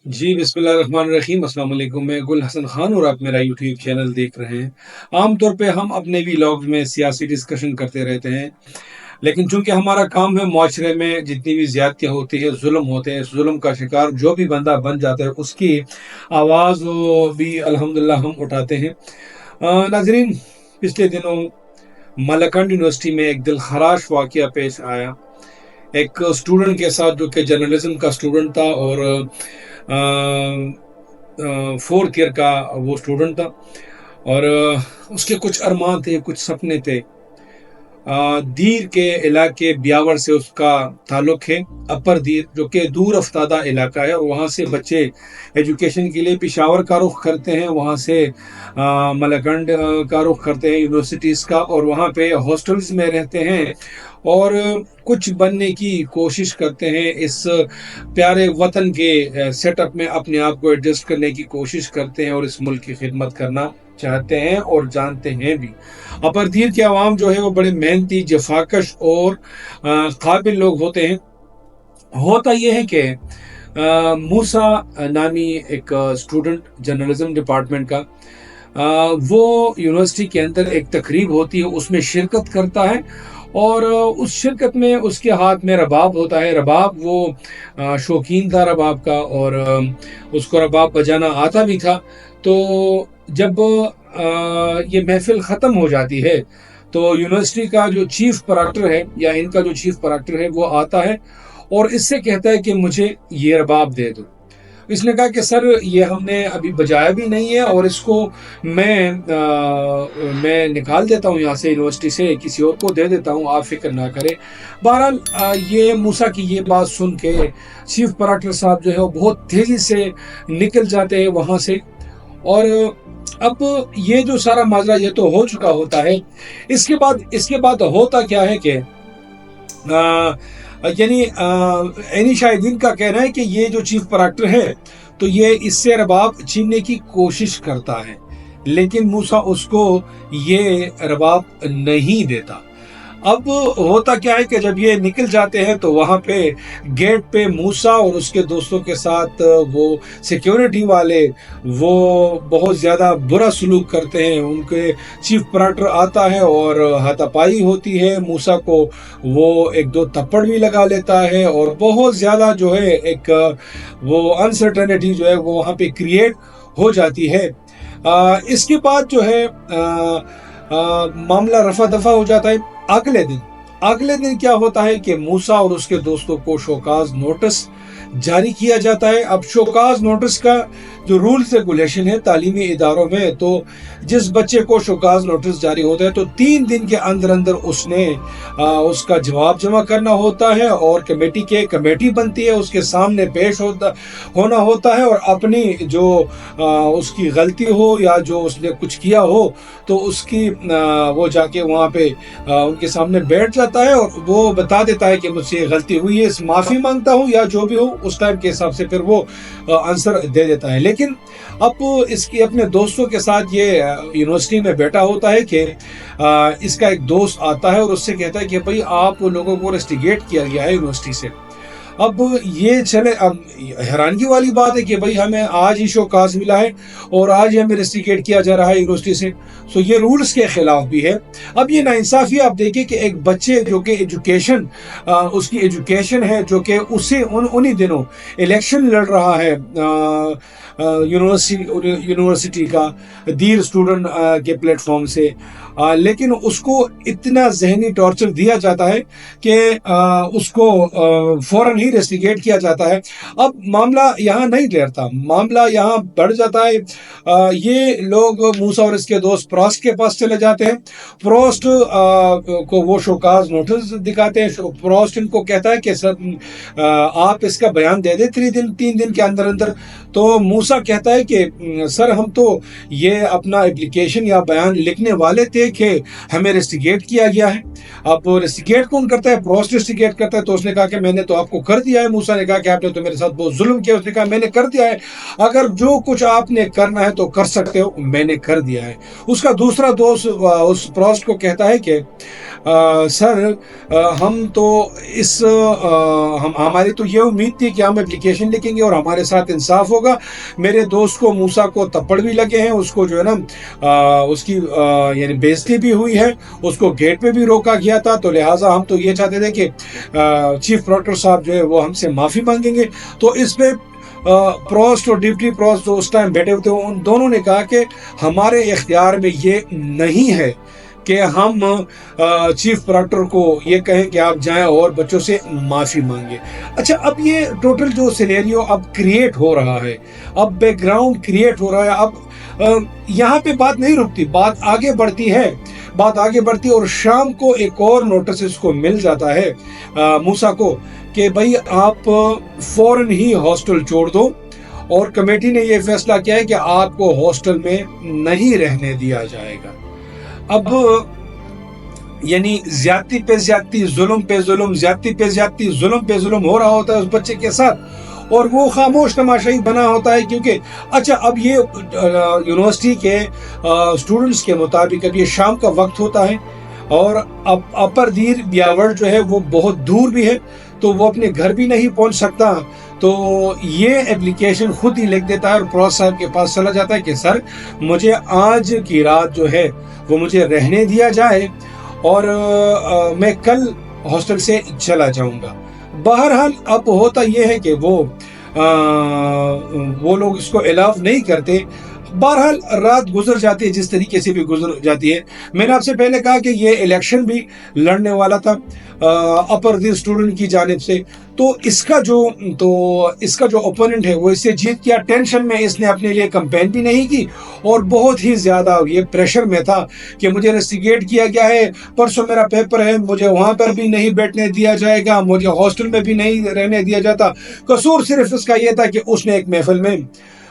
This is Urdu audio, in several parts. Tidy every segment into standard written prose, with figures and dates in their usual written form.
جی بسم اللہ الرحمن الرحیم، السلام علیکم۔ میں گل حسن خان اور آپ میرا یوٹیوب چینل دیکھ رہے ہیں۔ عام طور پہ ہم اپنے ولاگز میں سیاسی ڈسکشن کرتے رہتے ہیں، لیکن چونکہ ہمارا کام ہے معاشرے میں جتنی بھی زیادتیاں ہوتی ہے، ظلم ہوتے ہیں، اس ظلم کا شکار جو بھی بندہ بن جاتا ہے اس کی آواز بھی الحمدللہ ہم اٹھاتے ہیں۔ ناظرین، پچھلے دنوں ملکنڈ یونیورسٹی میں ایک دل خراش واقعہ پیش آیا، ایک اسٹوڈنٹ کے ساتھ جو کہ جرنلزم کا اسٹوڈنٹ تھا اور فورتھ ایئر کا وہ اسٹوڈنٹ تھا، اور اس کے کچھ ارمان تھے، کچھ سپنے تھے۔ دیر کے علاقے بیاور سے اس کا تعلق ہے، اپر دیر جو کہ دور افتادہ علاقہ ہے، اور وہاں سے بچے ایجوکیشن کے لیے پشاور کا رخ کرتے ہیں، وہاں سے ملکنڈ کا رخ کرتے ہیں یونیورسٹیز کا، اور وہاں پہ ہاسٹلز میں رہتے ہیں اور کچھ بننے کی کوشش کرتے ہیں، اس پیارے وطن کے سیٹ اپ میں اپنے آپ کو ایڈجسٹ کرنے کی کوشش کرتے ہیں اور اس ملک کی خدمت کرنا چاہتے ہیں اور جانتے ہیں بھی۔ اپر دیر کے عوام جو ہے وہ بڑے محنتی، جفاکش اور قابل لوگ ہوتے ہیں۔ ہوتا یہ ہے کہ موسیٰ نامی ایک اسٹوڈنٹ جرنلزم ڈپارٹمنٹ کا، وہ یونیورسٹی کے اندر ایک تقریب ہوتی ہے، اس میں شرکت کرتا ہے، اور اس شرکت میں اس کے ہاتھ میں رباب ہوتا ہے۔ رباب، وہ شوقین تھا رباب کا، اور اس کو رباب بجانا آتا بھی تھا۔ تو جب یہ محفل ختم ہو جاتی ہے تو یونیورسٹی کا جو چیف پراکٹر ہے، یا ان کا جو چیف پراکٹر ہے، وہ آتا ہے اور اس سے کہتا ہے کہ مجھے یہ رباب دے دو۔ اس نے کہا کہ سر، یہ ہم نے ابھی بجایا بھی نہیں ہے، اور اس کو میں نکال دیتا ہوں یہاں سے، یونیورسٹی سے کسی اور کو دے دیتا ہوں، آپ فکر نہ کریں۔ بہرحال یہ موسیٰ کی یہ بات سن کے چیف پراکٹر صاحب جو ہے وہ بہت تیزی سے نکل جاتے ہیں وہاں سے، اور اب یہ جو سارا ماجرا یہ تو ہو چکا ہوتا ہے۔ اس کے بعد ہوتا کیا ہے کہ یعنی عینی شاہدین کا کہنا ہے کہ یہ جو چیف پراکٹر ہے تو یہ اس سے رباب چھیننے کی کوشش کرتا ہے، لیکن موسیٰ اس کو یہ رباب نہیں دیتا۔ اب ہوتا کیا ہے کہ جب یہ نکل جاتے ہیں تو وہاں پہ گیٹ پہ موسیٰ اور اس کے دوستوں کے ساتھ وہ سیکیورٹی والے وہ بہت زیادہ برا سلوک کرتے ہیں۔ ان کے چیف پراکٹر آتا ہے اور ہاتھا پائی ہوتی ہے، موسیٰ کو وہ ایک دو تھپڑ بھی لگا لیتا ہے، اور بہت زیادہ جو ہے ایک وہ انسرٹنٹی جو ہے وہ وہاں پہ کریٹ ہو جاتی ہے۔ اس کے بعد جو ہے معاملہ رفع دفع ہو جاتا ہے۔ اگلے دن کیا ہوتا ہے کہ موسیٰ اور اس کے دوستوں کو شوکاز نوٹس جاری کیا جاتا ہے۔ اب شوکاز نوٹس کا جو رولز ریگولیشن ہے تعلیمی اداروں میں، تو جس بچے کو شوکاز نوٹس جاری ہوتا ہے تو 3 دن کے اندر اس نے اس کا جواب جمع کرنا ہوتا ہے، اور کمیٹی بنتی ہے، اس کے سامنے پیش ہونا ہوتا ہے، اور اپنی جو اس کی غلطی ہو یا جو اس نے کچھ کیا ہو تو اس کی وہ جا کے وہاں پہ ان کے سامنے بیٹھ جاتا ہے اور وہ بتا دیتا ہے کہ مجھ سے غلطی ہوئی ہے، معافی مانگتا ہوں، یا جو بھی ہو اس ٹائم کے حساب سے پھر وہ آنسر دے دیتا ہے۔ لیکن اب اس کی اپنے دوستوں کے ساتھ یہ یونیورسٹی میں بیٹھا ہوتا ہے کہ اس کا ایک دوست آتا ہے اور اس سے کہتا ہے کہ بھئی آپ لوگوں کو ریسٹیگیٹ کیا گیا ہے یونیورسٹی سے۔ اب یہ چلے، اب حیرانگی والی بات ہے کہ بھئی ہمیں آج ہی شوکاز ملا ہے اور آج ہی ہمیں ریسٹیگیٹ کیا جا رہا ہے یونیورسٹی سے، سو یہ رولز کے خلاف بھی ہے۔ اب یہ ناانصافی آپ دیکھیں کہ ایک بچے جو کہ اس کی ایجوکیشن ہے، جو کہ اسے انہی دنوں الیکشن لڑ رہا ہے یونیورسٹی کا دیر اسٹوڈنٹ کے پلیٹ فارم سے، لیکن اس کو اتنا ذہنی ٹارچر دیا جاتا ہے کہ اس کو فوراً ہی ریسٹیگیٹ کیا جاتا ہے۔ اب معاملہ یہاں نہیں ٹھہرتا، معاملہ یہاں بڑھ جاتا ہے۔ یہ لوگ موسیٰ اور اس کے دوست پروسٹ کے پاس چلے جاتے ہیں، پروسٹ کو وہ شوکاز نوٹس دکھاتے ہیں۔ پروسٹ ان کو کہتا ہے کہ سر آپ اس کا بیان دے دیں 3 دن کے اندر۔ تو موسیٰ کہتا ہے کہ سر ہم تو یہ اپنا اپلیکیشن یا بیان لکھنے والے تھے، ہے کہ ہمیں ریسٹیگیٹ کیا گیا ہے. اب ریسٹیگیٹ کون کرتا ہے؟ پروسٹ ریسٹیگیٹ کرتا ہے. تو اس نے کہا کہ میں نے تو آپ کو کر دیا ہے. موسیٰ نے کہا کہ آپ نے تو میرے ساتھ بہت ظلم کیا. اس نے کہا میں نے کر دیا ہے, اگر جو کچھ آپ نے کرنا ہے تو کر سکتے ہو, میں نے کر دیا ہے. اس کا دوسرا دوست اس پروسٹ کو کہتا ہے کہ سر ہم تو ہماری تو یہ امید تھی کہ ہم اپلیکیشن لکھیں گے اور ہمارے ساتھ انصاف ہوگا. میرے دوست کو موسیٰ کو تپڑ بھی لگے ہیں, اس کو جو ہے نا اس کی یعنی بےزتی بھی ہوئی ہے, اس کو گیٹ پہ بھی روکا گیا تھا. تو لہٰذا ہم تو یہ چاہتے تھے کہ چیف پروکٹر صاحب جو ہے وہ ہم سے معافی مانگیں گے. تو اس پہ پروسٹ اور ڈپٹی پروسٹ جو اس ٹائم بیٹھے ہوئے تھے ان دونوں نے کہا کہ ہمارے اختیار میں یہ نہیں ہے کہ ہم چیف پروکٹر کو یہ کہیں کہ آپ جائیں اور بچوں سے معافی مانگیں. اچھا, اب یہ ٹوٹل جو سینیریو اب کریٹ ہو رہا ہے, اب بیک گراؤنڈ کریٹ ہو رہا ہے. اب یہاں پہ بات نہیں رکتی, بات آگے بڑھتی ہے, بات آگے بڑھتی ہے. اور شام کو ایک اور نوٹس اس کو مل جاتا ہے موسیٰ کو کہ بھائی آپ فوراً ہی ہاسٹل چھوڑ دو, اور کمیٹی نے یہ فیصلہ کیا ہے کہ آپ کو ہاسٹل میں نہیں رہنے دیا جائے گا. اب یعنی زیادتی پہ زیادتی, ظلم پہ ظلم, زیادتی پہ زیادتی, ظلم پہ ظلم ہو رہا ہوتا ہے اس بچے کے ساتھ, اور وہ خاموش تماشائی بنا ہوتا ہے. کیونکہ اچھا اب یہ یونیورسٹی کے اسٹوڈنٹس کے مطابق اب یہ شام کا وقت ہوتا ہے, اور اب اپر دیر بیاور جو ہے وہ بہت دور بھی ہے, تو وہ اپنے گھر بھی نہیں پہنچ سکتا. تو یہ اپلیکیشن خود ہی لکھ دیتا ہے اور پروفیسر صاحب کے پاس چلا جاتا ہے کہ سر مجھے آج کی رات جو ہے وہ مجھے رہنے دیا جائے, اور میں کل ہاسٹل سے چلا جاؤں گا. بہرحال اب ہوتا یہ ہے کہ وہ لوگ اس کو الاؤ نہیں کرتے. بہرحال رات گزر جاتی ہے جس طریقے سے بھی گزر جاتی ہے. میں نے آپ سے پہلے کہا کہ یہ الیکشن بھی لڑنے والا تھا اپر دی اسٹوڈنٹ کی جانب سے, تو اس کا جو اوپوننٹ ہے وہ اس سے جیت گیا. ٹینشن میں اس نے اپنے لیے کمپین بھی نہیں کی, اور بہت ہی زیادہ یہ پریشر میں تھا کہ مجھے ریسٹیگیٹ کیا گیا ہے, پرسوں میرا پیپر ہے, مجھے وہاں پر بھی نہیں بیٹھنے دیا جائے گا, مجھے ہاسٹل میں بھی نہیں رہنے دیا جاتا. قصور صرف اس کا یہ تھا کہ اس نے ایک محفل میں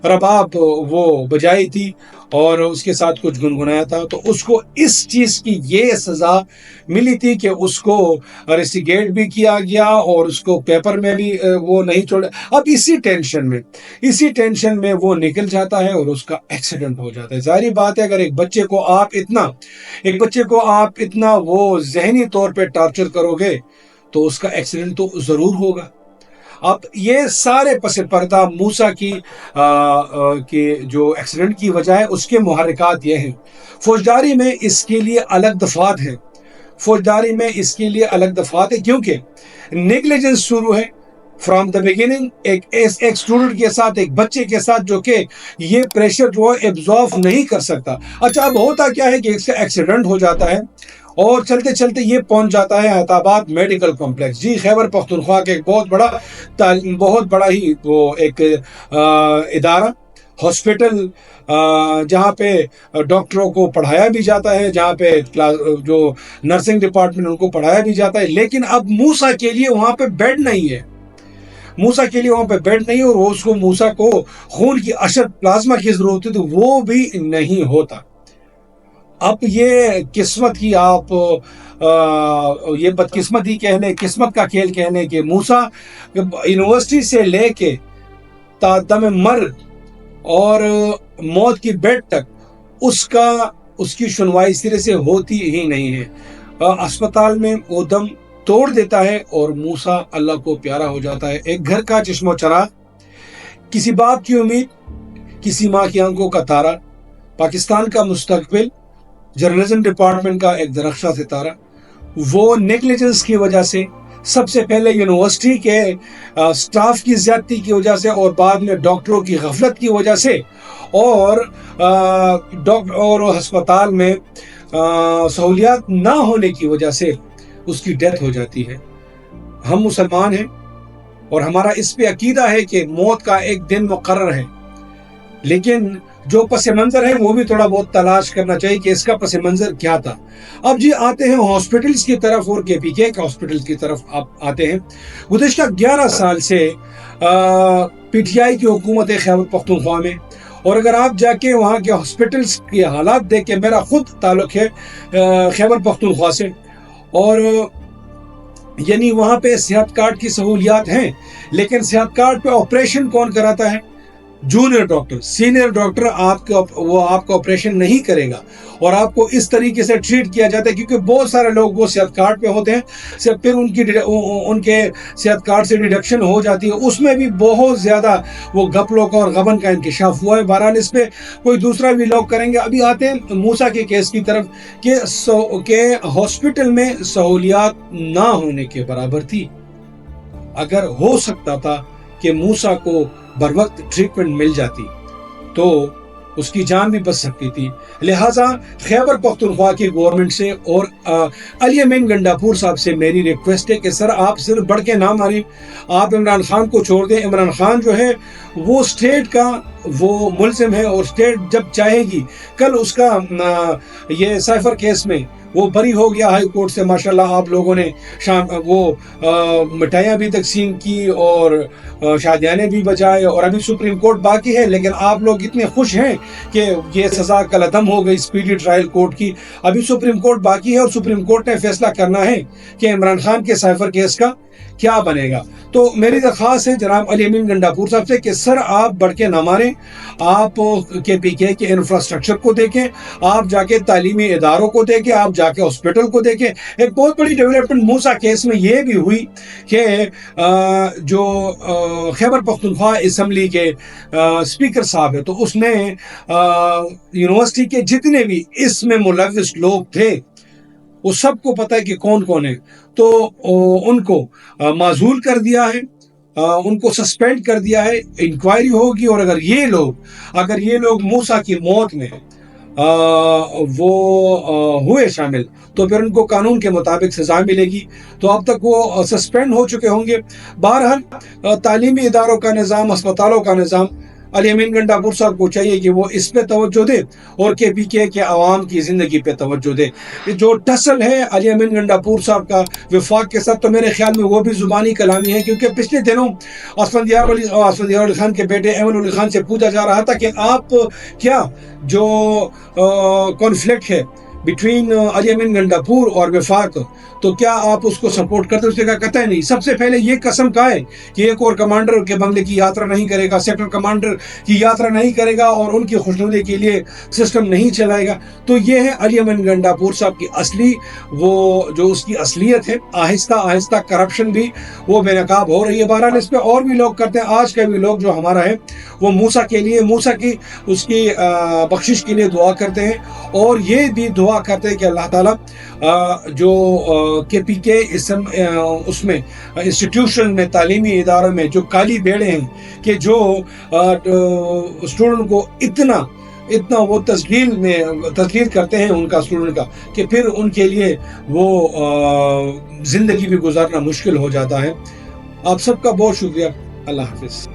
رباب وہ بجائی تھی اور اس کے ساتھ کچھ گنگنایا تھا, تو اس کو اس چیز کی یہ سزا ملی تھی کہ اس کو ریسٹیگیٹ بھی کیا گیا اور اس کو پیپر میں بھی وہ نہیں چھوڑا. اب اسی ٹینشن میں وہ نکل جاتا ہے اور اس کا ایکسیڈنٹ ہو جاتا ہے. ظاہری بات ہے, اگر ایک بچے کو آپ اتنا وہ ذہنی طور پہ ٹارچر کرو گے تو اس کا ایکسیڈنٹ تو ضرور ہوگا. اب یہ سارے پس پردہ موسیٰ کی جو ایکسیڈنٹ کی وجہ ہے اس کے محرکات یہ ہیں. فوجداری میں اس کے لیے الگ دفعات ہے, کیونکہ نیگلیجنس شروع ہے فرام دا بگننگ ایک اسٹوڈنٹ کے ساتھ, ایک بچے کے ساتھ جو کہ یہ پریشر جو ہے ایبزارو نہیں کر سکتا. اچھا, اب ہوتا کیا ہے کہ اس کا ایکسیڈنٹ ہو جاتا ہے اور چلتے چلتے یہ پہنچ جاتا ہے عطاباد میڈیکل کمپلیکس. جی, خیبر پختونخوا کے ایک بہت بڑا ہی وہ ایک ادارہ, ہاسپٹل, جہاں پہ ڈاکٹروں کو پڑھایا بھی جاتا ہے, جہاں پہ جو نرسنگ ڈپارٹمنٹ ان کو پڑھایا بھی جاتا ہے. لیکن اب موسیٰ کے لیے وہاں پہ بیڈ نہیں ہے, اور اس کو موسیٰ کو خون کی اشر پلازما کی ضرورت ہے, تو وہ بھی نہیں ہوتا. اب یہ قسمت کی یہ بدقسمتی کہہ لیں, قسمت کا کھیل کہہ لیں کہ موسیٰ یونیورسٹی سے لے کے تا دم مرگ اور موت کی بیڈ تک اس کی سنوائی سرے سے ہوتی ہی نہیں ہے. اسپتال میں وہ دم توڑ دیتا ہے اور موسیٰ اللہ کو پیارا ہو جاتا ہے. ایک گھر کا چشم و چراغ, کسی باپ کی امید, کسی ماں کی آنکھوں کا تارا, پاکستان کا مستقبل, جرنلزم ڈپارٹمنٹ کا ایک درخشاں ستارہ. وہ نیگلیجنس کی وجہ سے, سب سے پہلے یونیورسٹی کے سٹاف کی زیادتی کی وجہ سے, اور بعد میں ڈاکٹروں کی غفلت کی وجہ سے, اور ہسپتال میں سہولیات نہ ہونے کی وجہ سے اس کی ڈیتھ ہو جاتی ہے. ہم مسلمان ہیں اور ہمارا اس پہ عقیدہ ہے کہ موت کا ایک دن مقرر ہے, لیکن جو پس منظر ہے وہ بھی تھوڑا بہت تلاش کرنا چاہیے کہ اس کا پس منظر کیا تھا. اب جی آتے ہیں ہاسپٹلز کی طرف, اور کے پی کے ہاسپٹلز کی طرف آپ آتے ہیں. گزشتہ 11 سال سے پی ٹی آئی کی حکومت ہے خیبر پختونخوا میں, اور اگر آپ جا کے وہاں کے ہاسپٹلس کے حالات دیکھیں، میرا خود تعلق ہے خیبر پختونخوا سے، اور یعنی وہاں پہ صحت کارڈ کی سہولیات ہیں، لیکن صحت کارڈ پہ آپریشن کون کراتا ہے؟ Junior doctor. سینئر ڈاکٹر آپ کا آپریشن نہیں کرے گا، اور آپ کو اس طریقے سے ٹریٹ کیا جاتا ہے کیونکہ بہت سارے لوگ وہ صحت کارڈ پہ ہوتے ہیں، پھر ان کے صحت کارڈ سے ڈیڈکشن ہو جاتی ہے، اس میں بھی بہت زیادہ وہ گپلوں کا اور غبن کا انکشاف ہوا ہے. بہرحال اس پہ کوئی دوسرا بھی لوگ کریں گے. ابھی آتے ہیں موسیٰ کے کیس کی طرف کہ ہاسپٹل میں سہولیات نہ ہونے کے برابر تھی. اگر ہو سکتا تھا کہ موسیٰ کو بر وقت ٹریٹمنٹ مل جاتی تو اس کی جان بھی بچ سکتی تھی. لہٰذا خیبر پختونخوا کی گورنمنٹ سے اور علی امین گنڈاپور صاحب سے میری ریکویسٹ ہے کہ سر آپ صرف بڑھ کے نہ ماریں، آپ عمران خان کو چھوڑ دیں. عمران خان جو ہے وہ اسٹیٹ کا وہ ملزم ہے، اور اسٹیٹ جب چاہے گی، کل اس کا یہ سائفر کیس میں وہ بری ہو گیا ہائی کورٹ سے، ماشاءاللہ. آپ لوگوں نے وہ مٹھائیاں بھی تقسیم کی اور شادیانے بھی بجائے، اور ابھی سپریم کورٹ باقی ہے، لیکن آپ لوگ اتنے خوش ہیں کہ یہ سزا کل عدم ہو گئی اسپیڈی ٹرائل کورٹ کی. ابھی سپریم کورٹ باقی ہے، اور سپریم کورٹ نے فیصلہ کرنا ہے کہ عمران خان کے سائفر کیس کا کیا بنے گا. تو میری درخواست ہے جناب علی امین گنڈاپور صاحب سے کہ سر آپ بڑھ کے نہ ماریں، آپ کے پی کے انفراسٹرکچر کو دیکھیں، آپ جا کے تعلیمی اداروں کو دیکھیں، آپ جا کے ہاسپٹل کو دیکھیں. ایک بہت بڑی ڈیولپمنٹ موسیٰ کیس میں یہ بھی ہوئی کہ جو خیبر پختونخوا اسمبلی کے اسپیکر صاحب ہے، تو اس نے یونیورسٹی کے جتنے بھی اس میں ملوث لوگ تھے وہ سب کو پتہ ہے کہ کون کون ہے، تو ان کو معزول کر دیا ہے، ان کو سسپینڈ کر دیا ہے. انکوائری ہوگی، اور اگر یہ لوگ موسیٰ کی موت میں وہ ہوئے شامل تو پھر ان کو قانون کے مطابق سزا ملے گی. تو اب تک وہ سسپینڈ ہو چکے ہوں گے. بہرحال تعلیمی اداروں کا نظام، ہسپتالوں کا نظام، علی امین گنڈاپور صاحب کو چاہیے کہ وہ اس پہ توجہ دے اور کے پی کے عوام کی زندگی پہ توجہ دے. جو ٹسل ہے علی امین گنڈاپور صاحب کا وفاق کے ساتھ، تو میرے خیال میں وہ بھی زبانی کلامی ہے، کیونکہ پچھلے دنوں اسفندیار علی خان کے بیٹے ایمن علی خان سے پوچھا جا رہا تھا کہ آپ کیا جو کانفلکٹ ہے بٹوین علی امین گنڈاپور اور وفاق، تو کیا آپ اس کو سپورٹ کرتے؟ اس نے کہا قطعی نہیں. سب سے پہلے یہ قسم کھائے کہ ایک اور کمانڈر کے بنگلے کی یاترا نہیں کرے گا، سیکٹر کمانڈر کی یاترا نہیں کرے گا، اور ان کی خوشنودی کے لیے سسٹم نہیں چلائے گا. تو یہ ہے علی امین گنڈاپور صاحب کی اصلی وہ جو اس کی اصلیت ہے. آہستہ آہستہ کرپشن بھی وہ بے نقاب ہو رہی ہے. بہرحال اس پہ اور بھی لوگ کرتے ہیں. آج کا بھی لوگ جو ہمارا ہے وہ موسیٰ کے لیے، موسیٰ کی اس کی بخشش کے لیے دعا کرتے ہیں، اور یہ بھی دعا کرتے ہیں کہ اللہ تعالیٰ جو کے پی کے اس میں انسٹیٹیوشن میں، تعلیمی اداروں میں جو کالی بیڑے ہیں کہ جو اسٹوڈنٹ کو اتنا وہ تذلیل کرتے ہیں ان کا اسٹوڈنٹ کا، کہ پھر ان کے لیے وہ زندگی بھی گزارنا مشکل ہو جاتا ہے. آپ سب کا بہت شکریہ. اللہ حافظ.